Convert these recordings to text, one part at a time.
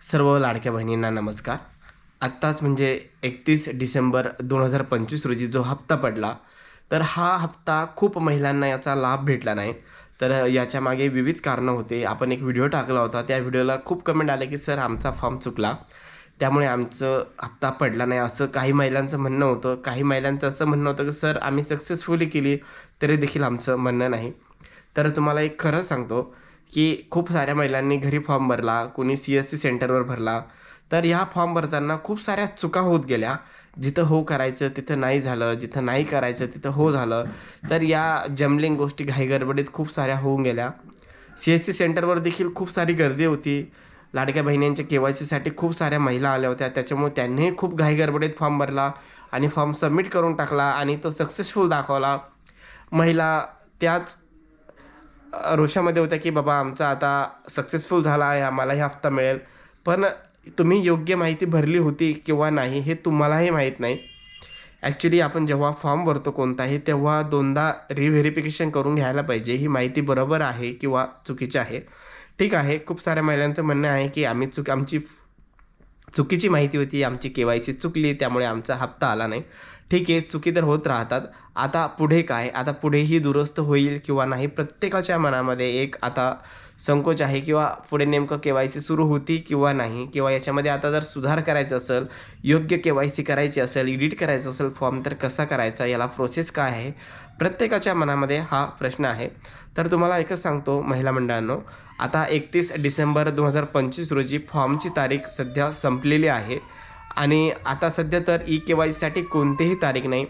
सर्व लाडक्या बहिणींना नमस्कार. आत्ताच म्हणजे 31 डिसेंबर 2025 रोजी जो हप्ता पडला, तर हा हप्ता खूप महिलांना याचा लाभ भेटला नाही. तर याच्यामागे विविध कारणं होते. आपण एक व्हिडिओ टाकला होता. त्या व्हिडिओला खूप कमेंट आले, की "सर आमचा फॉर्म चुकला. त्यामुळे आमचं हप्ता पडला नाही." असं काही महिलांचं म्हणणं होतं. काही महिलांचं असं म्हणणं होतं, की "सर आम्ही सक्सेसफुली केली, तरी देखील आमचं म्हणणं नाही." तर तुम्हाला एक खरं सांगतो, की खूप साऱ्या महिलांनी घरी फॉर्म भरला, कोणी CSC सेंटरवर भरला. तर ह्या फॉर्म भरताना खूप साऱ्या चुका होत गेल्या. जिथं हो करायचं तिथं नाही झालं, जिथं नाही करायचं तिथं हो झालं. तर या जमलिंग गोष्टी घाईगडबडीत खूप साऱ्या होऊन गेल्या. CSC सेंटरवर देखील खूप सारी गर्दी होती. लाडक्या बहिणींच्या KYCसाठी खूप साऱ्या महिला आल्या होत्या. त्याच्यामुळे त्यांनीही खूप घाईगडबडीत फॉर्म भरला आणि फॉर्म सबमिट करून टाकला आणि तो सक्सेसफुल दाखवला. महिला त्याच रोषामध्ये होत्या, की बाबा आमचा आता सक्सेसफुल झाला आहे, आम्हालाही हफ्ता मिळेल. पण तुम्ही योग्य माहिती भरली होती किंवा नाही हे तुम्हालाही माहीत नाही. ॲक्च्युली आपण जेव्हा फॉर्म भरतो कोणताही, तेव्हा दोनदा रिव्हेरिफिकेशन करून घ्यायला पाहिजे. ही माहिती बरोबर आहे किंवा चुकीची आहे. ठीक आहे, खूप साऱ्या महिलांचं म्हणणं आहे, की आमची चुकीची माहिती होती, आमची KYC चुकली, त्यामुळे आमचा हप्ता आला नाही. ठीक आहे, चुकी तर होत राहतात. आता पुढे काय? आता पुढेही दुरुस्त होईल किंवा नाही, प्रत्येकाच्या मनामध्ये एक आता संकोच आहे किंवा पुढे नेमकं KYC सुरू होती किंवा नाही, किंवा याच्यामध्ये आता जर सुधार करायचा असेल, योग्य KYC करायची असेल, एडिट करायचं असेल फॉर्म, तर कसा करायचा? याला प्रोसेस काय आहे? प्रत्येकाच्या मनामध्ये हा प्रश्न आहे. तर तुम्हाला एकच सांगतो महिला मंडळांनो, आता 31 डिसेंबर 2025 रोजी फॉर्मची तारीख सध्या संपलेली आहे आणि आता सध्या तर KYCसाठी कोणतीही तारीख नाही.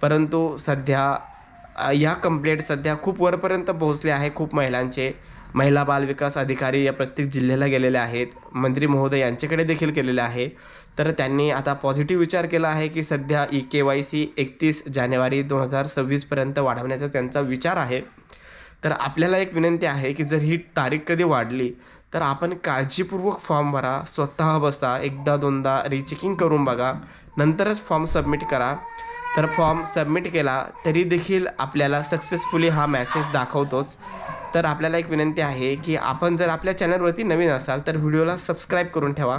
परंतु सध्या या कंप्लेंट सध्या खूप वरपर्यंत पोहोचले आहे. खूप महिलांचे महिला बाल विकास अधिकारी या प्रत्येक जिल्ह्याला गेलेले आहेत. मंत्री महोदय यांच्याकडे देखील केलेले आहे. तर त्यांनी आता पॉझिटिव्ह विचार केला आहे, की सध्या KYC 31 जानेवारी 2026 पर्यंत वाढवण्याचा त्यांचा विचार आहे. तर आपल्याला एक विनंती आहे, की जर ही तारीख कधी वाढली, तर आपण काळजीपूर्वक फॉर्म भरा. स्वतः बसा, एकदा दोनदा रिचेकिंग करून बघा, नंतरच फॉर्म सबमिट करा. तर फॉर्म सबमिट केला तरी देखील आपल्याला सक्सेसफुली हा मेसेज दाखवतोच. तर आपल्याला एक विनंती आहे, की आपण जर आपल्या चॅनलवरती नवीन असाल तर व्हिडिओला सबस्क्राईब करून ठेवा.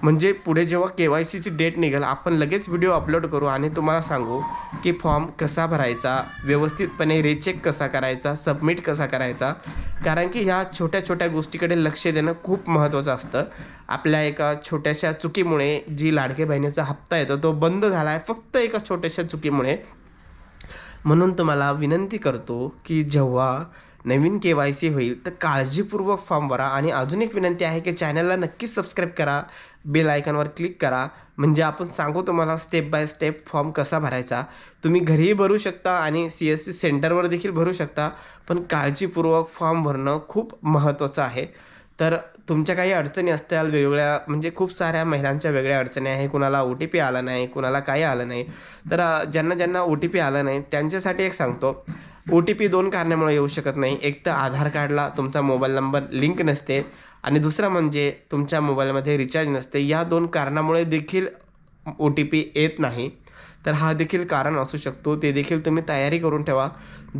म्हणजे पुढे जेव्हा KYCची डेट निघेल, आपण लगेच व्हिडिओ अपलोड करू आणि तुम्हाला सांगू, की फॉर्म कसा भरायचा, व्यवस्थितपणे रिचेक कसा करायचा, सबमिट कसा करायचा. कारण की ह्या छोट्या छोट्या गोष्टीकडे लक्ष देणं खूप महत्त्वाचं असतं. आपल्या एका छोट्याशा चुकीमुळे जी लाडक्या बहिणीचा हप्ता येतो तो बंद झाला आहे, फक्त एका छोट्याशा चुकीमुळे. म्हणून तुम्हाला विनंती करतो, की जेव्हा नवीन KYC होईल तर काळजीपूर्वक फॉर्म भरा. आणि अजून एक विनंती आहे, की चॅनलला नक्कीच सबस्क्राईब करा, बेल आयकॉनवर क्लिक करा. म्हणजे आपण सांगू तुम्हाला स्टेप बाय स्टेप फॉर्म कसा भरायचा. तुम्ही घरीही भरू शकता आणि CSC सेंटरवर देखील भरू शकता. पण काळजीपूर्वक फॉर्म भरणं खूप महत्त्वाचं आहे. तर तुमच्या काही अडचणी असतील वेगवेगळ्या, म्हणजे खूप साऱ्या महिलांच्या वेगळ्या अडचणी आहे. कुणाला OTP आला नाही, कुणाला काही आलं नाही. तर ज्यांना OTP आला नाही त्यांच्यासाठी एक सांगतो, OTP 2 कारणामुळे येऊ शकत नाही. एक तर आधार कार्डला तुमचा मोबाईल नंबर लिंक नसते आणि दुसरं म्हणजे तुमच्या मोबाईलमध्ये रिचार्ज नसते. या 2 कारणामुळे देखील OTP येत नाही. तर हा देखील कारण असू शकतो. ते देखील तुम्ही तयारी करून ठेवा.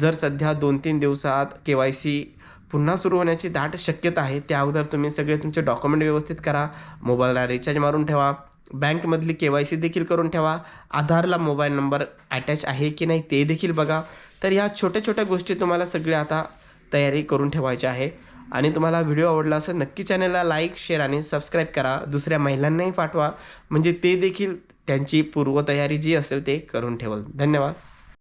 जर सध्या 2-3 दिवसात KYC पुन्हा सुरू होण्याची दाट शक्यता आहे, त्या अगोदर तुम्ही सगळे तुमचे डॉक्युमेंट व्यवस्थित करा. मोबाईलला रिचार्ज मारून ठेवा. बँकमधली KYC देखील करून ठेवा. आधारला मोबाईल नंबर अटॅच आहे की नाही ते देखील बघा. तर ह्या छोट्या छोट्या गोष्टी तुम्हाला सगळ्या आता तयारी करून ठेवायची आहे. आणि तुम्हाला व्हिडिओ आवडला असेल नक्की चॅनलला लाईक, शेअर आणि सबस्क्राईब करा. दुसऱ्या महिलांनाही पाठवा, म्हणजे ते देखील त्यांची पूर्वतयारी जी असेल ते करून ठेवल. धन्यवाद.